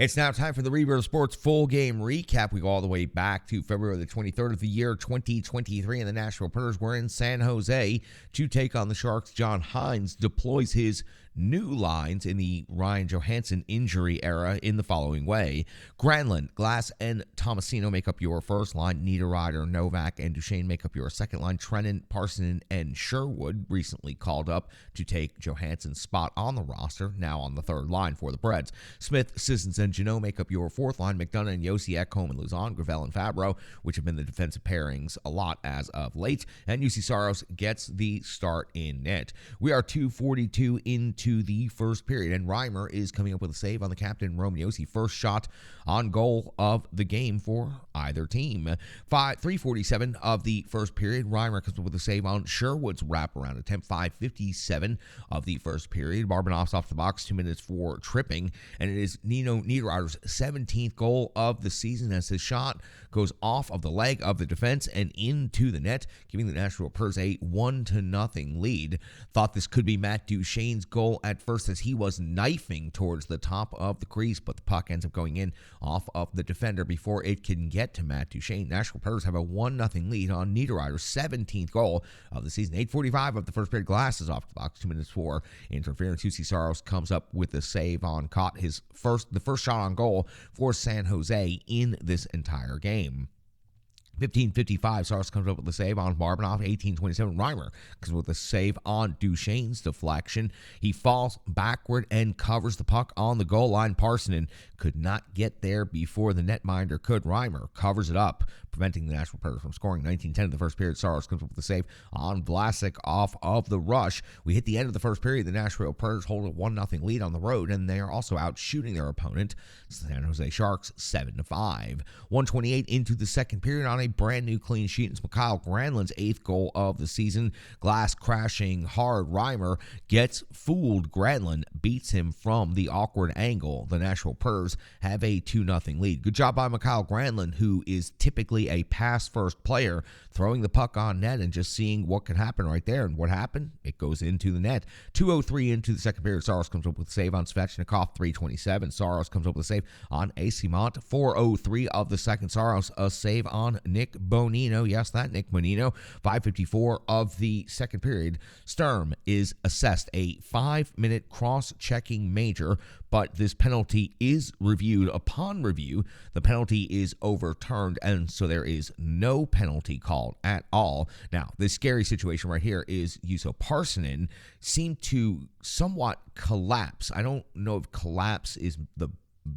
It's now time for the Rebirth Sports full game recap. We go all the way back to February the 23rd of the year 2023, and the Nashville Predators were in San Jose to take on the Sharks. John Hines deploys his new lines in the Ryan Johansson injury era in the following way. Granlund, Glass, and Tomasino make up your first line. Niederreiter, Novak, and Duchesne make up your second line. Trennan, Parson, and Sherwood recently called up to take Johansson's spot on the roster, now on the third line for the Preds. Smith, Sissons, and Janot make up your fourth line. McDonough and Yossi, Ekholm and Luzon, Gravel and Fabro, which have been the defensive pairings a lot as of late. And UC Saros gets the start in net. We are 2:42 into the first period, and Reimer is coming up with a save on the captain, Roman Yossi. First shot on goal of the game for either team. 3:47 of the first period, Reimer comes up with a save on Sherwood's wraparound attempt. 5:57 of the first period, Barbanoff's off the box, 2 minutes for tripping, and it is Nino Niederreiter's 17th goal of the season as his shot goes off of the leg of the defense and into the net, giving the Nashville Predators a 1-0 lead. Thought this could be Matt Duchene's goal at first as he was knifing towards the top of the crease, but the puck ends up going in off of the defender before it can get to Matt Duchene. Nashville Predators have a 1-0 lead on Niederreiter's 17th goal of the season. 8:45 of the first period, Glass is off the box, 2 minutes for interference. UC Saros comes up with the save on Cott, the first shot on goal for San Jose in this entire game. 15:55, Saros comes up with the save on Barbanoff. 18:27, Reimer comes with the save on Duchene's deflection. He falls backward and covers the puck on the goal line. Parsonen could not get there before the netminder could. Reimer covers it up, preventing the Nashville Predators from scoring. 19:10 of the first period, Saros comes up with the save on Vlasic off of the rush. We hit the end of the first period. The Nashville Predators hold a 1-0 lead on the road, and they are also out shooting their opponent, San Jose Sharks, 7-5. 1:28 into the second period on a brand new clean sheet. It's Mikael Granlund's 8th goal of the season. Glass crashing hard. Reimer gets fooled. Granlund beats him from the awkward angle. The Nashville Predators have a 2-0 lead. Good job by Mikael Granlund, who is typically a pass-first player, throwing the puck on net and just seeing what can happen right there. And what happened? It goes into the net. 2:03 into the second period, Saros comes up with a save on Svechnikov. 3:27, Saros comes up with a save on Asimont. 4:03 of the second, Saros a save on Nick Bonino. Yes, that Nick Bonino. 5:54 of the second period, Sturm is assessed a 5-minute cross-checking major, but this penalty is reviewed. Upon review, the penalty is overturned, and so there is no penalty called at all. Now, the scary situation right here is Juuso Parssinen seemed to somewhat collapse. I don't know if collapse is the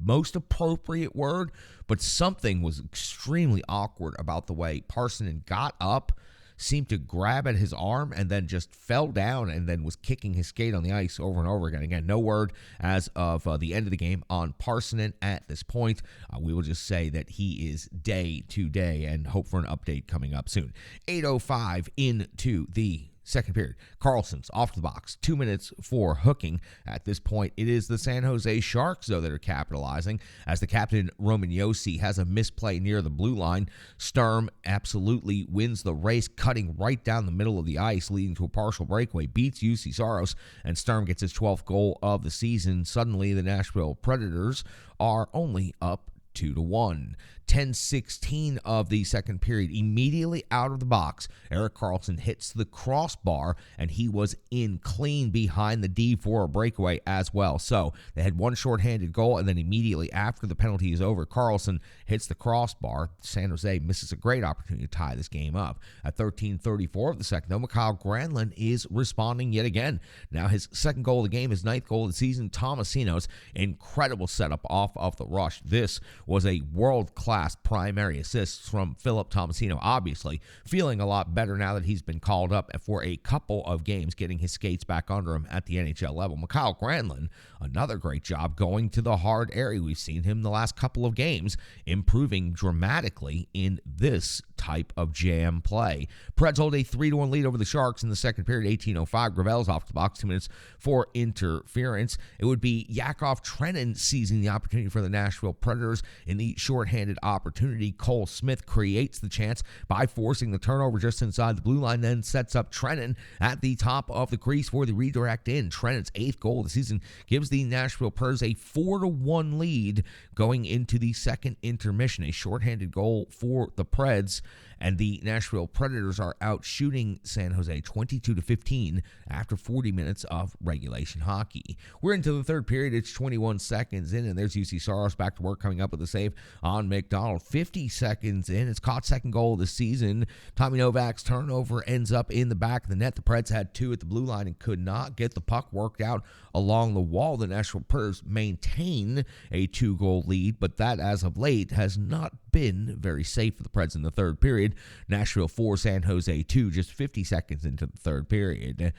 most appropriate word, but something was extremely awkward about the way Parsonen got up, seemed to grab at his arm, and then just fell down and then was kicking his skate on the ice over and over again. Again, no word as of the end of the game on Parsonen at this point. We will just say that he is day to day and hope for an update coming up soon. 8:05 into the second period, Carlson's off the box, 2 minutes for hooking. At this point, it is the San Jose Sharks, though, that are capitalizing, as the captain, Roman Yossi, has a misplay near the blue line. Sturm absolutely wins the race, cutting right down the middle of the ice, leading to a partial breakaway, beats UC Saros, and Sturm gets his 12th goal of the season. Suddenly, the Nashville Predators are only up 2-1. 10:16 of the second period, immediately out of the box, Erik Karlsson hits the crossbar, and he was in clean behind the D for a breakaway as well. So they had one shorthanded goal, and then immediately after the penalty is over, Karlsson hits the crossbar. San Jose misses a great opportunity to tie this game up. At 13:34 of the second, though, Mikael Granlund is responding yet again. Now his second goal of the game, his 9th goal of the season. Tomasino's incredible setup off of the rush. This was a world-class primary assists from Philip Tomasino, obviously feeling a lot better now that he's been called up for a couple of games, getting his skates back under him at the NHL level. Mikael Granlund, another great job going to the hard area. We've seen him the last couple of games improving dramatically in this type of jam play. Preds hold a 3-1 lead over the Sharks in the second period. 18:05, Gravel's off the box, 2 minutes for interference. It would be Yakov Trennan seizing the opportunity for the Nashville Predators in the shorthanded opportunity. Cole Smith creates the chance by forcing the turnover just inside the blue line, then sets up Trennan at the top of the crease for the redirect in. Trennan's 8th goal of the season gives the Nashville Predators a 4-1 lead going into the second intermission. A shorthanded goal for the Preds, and the Nashville Predators are out shooting San Jose 22-15 after 40 minutes of regulation hockey. We're into the third period. It's 21 seconds in, and there's UC Saros back to work, coming up with a save on McDonald. 50 seconds in, it's caught second goal of the season. Tommy Novak's turnover ends up in the back of the net. The Preds had 2 at the blue line and could not get the puck worked out along the wall. The Nashville Predators maintain a 2-goal lead, but that, as of late, has not been very safe for the Preds in the third period. Nashville 4, San Jose 2, just 50 seconds into the third period.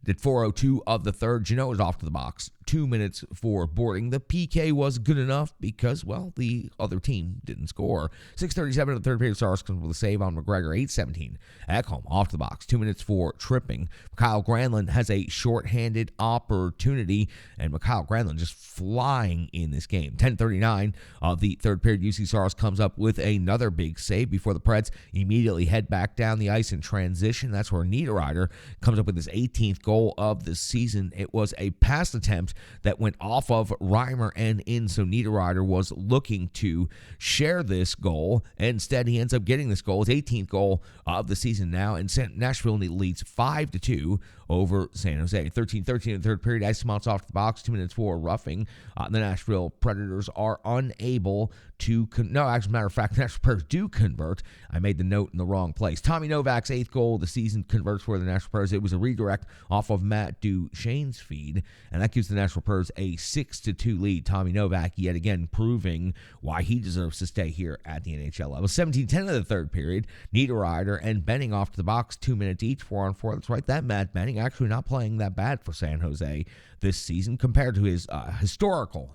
At 4:02 of the third, Jeannot is off to the box. 2 minutes for boarding. The PK was good enough because, well, the other team didn't score. 6:37 of the third period, Saros comes with a save on McGregor. 8:17, Ekholm off to the box. 2 minutes for tripping. Kyle Granlund has a shorthanded opportunity, and Kyle Granlund just flying in this game. 10:39 of the third period, UC Saros comes up with another big save before the Preds immediately head back down the ice in transition. That's where Niederreiter comes up with his 18th goal of the season. It was a pass attempt that went off of Reimer and in, so Niederreiter was looking to share this goal. Instead, he ends up getting this goal, his 18th goal of the season now, and Nashville leads 5-2 over San Jose. 13:13 in the third period, Icemont's off the box, 2 minutes for roughing. The Nashville Predators are unable to, as a matter of fact, the Nashville Predators do convert. I made the note in the wrong place. Tommy Novak's 8th goal of the season converts for the Nashville Predators. It was a redirect off of Matt Duchesne's feed, and that gives the Nashville Predators a 6-2 lead. Tommy Novak yet again proving why he deserves to stay here at the NHL level. 17:10 of the third period, Niederreiter and Benning off to the box, 2 minutes each, 4-on-4. That's right, that Matt Benning actually not playing that bad for San Jose this season compared to his historical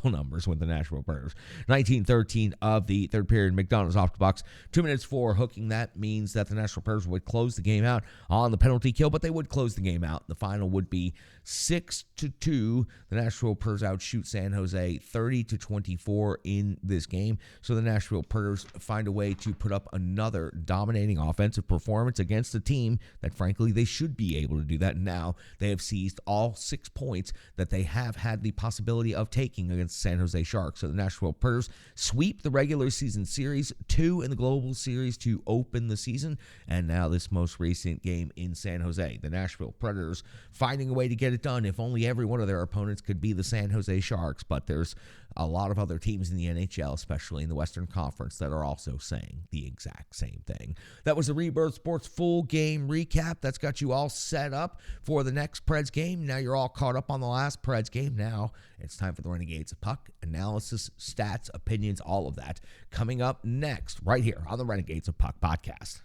numbers with the Nashville Predators. 19:13 of the third period, McDonald's off the box, 2 minutes for hooking. That means that the Nashville Predators would close the game out on the penalty kill, but they would close the game out. The final would be 6-2. The Nashville Predators outshoot San Jose 30-24 in this game. So the Nashville Predators find a way to put up another dominating offensive performance against a team that, frankly, they should be able to do that. Now they have seized all 6 points that they have had the possibility of taking against the San Jose Sharks. So the Nashville Predators sweep the regular season series, 2 in the Global Series to open the season, and now this most recent game in San Jose. The Nashville Predators finding a way to get it done. If only every one of their opponents could be the San Jose Sharks, but there's a lot of other teams in the NHL, especially in the Western Conference, that are also saying the exact same thing. That was the Rebirth Sports full game recap. That's got you all set up for the next Preds game. Now you're all caught up on the last Preds game. Now it's time for the Renegades of Puck. Analysis, stats, opinions, all of that coming up next right here on the Renegades of Puck podcast.